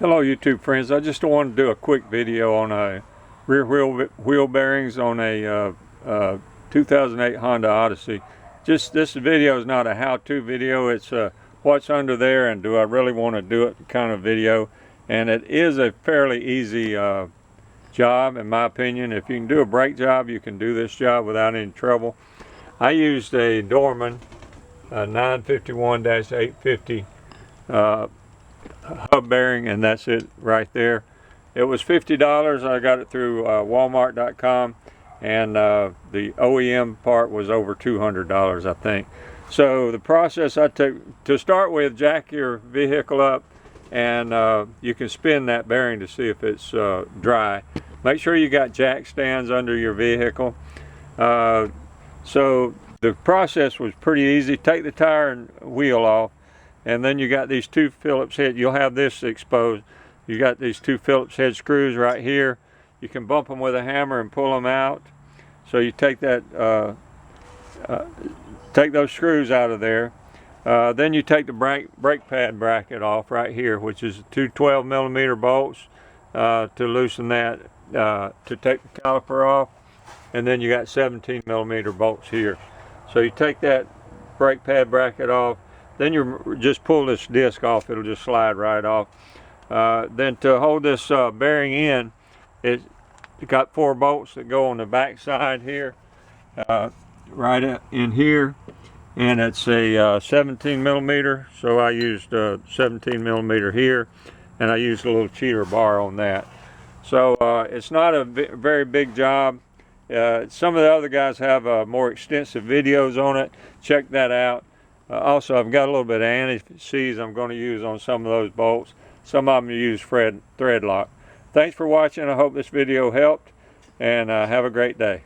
Hello YouTube friends, I just wanted to do a quick video on a rear wheel bearings on a 2008 Honda Odyssey. This video is not a how-to video, it's what's under there and do I really want to do it kind of video. And it is a fairly easy job in my opinion. If you can do a brake job, you can do this job without any trouble. I used a Dorman 951-850 hub bearing, and that's it right there. It was $50. I got it through Walmart.com, and the OEM part was over $200, I think. So the process I took to start with, jack your vehicle up, and you can spin that bearing to see if it's dry. Make sure you got jack stands under your vehicle. So the process was pretty easy. Take the tire and wheel off, and then you got these two Phillips head. You'll have this exposed. You got these two Phillips head screws right here. You can bump them with a hammer and pull them out. So you take that, take those screws out of there. Then you take the brake pad bracket off right here, which is two 12mm bolts to loosen that, to take the caliper off. And then you got 17mm bolts here. So you take that brake pad bracket off. Then you just pull this disc off, it'll just slide right off. Then to hold this bearing in, it's got 4 bolts that go on the back side here, right in here. And it's a 17mm, so I used 17mm here, and I used a little cheater bar on that. So it's not a very big job. Some of the other guys have more extensive videos on it. Check that out. Also, I've got a little bit of anti-seize I'm going to use on some of those bolts. Some of them use thread lock. Thanks for watching. I hope this video helped, and have a great day.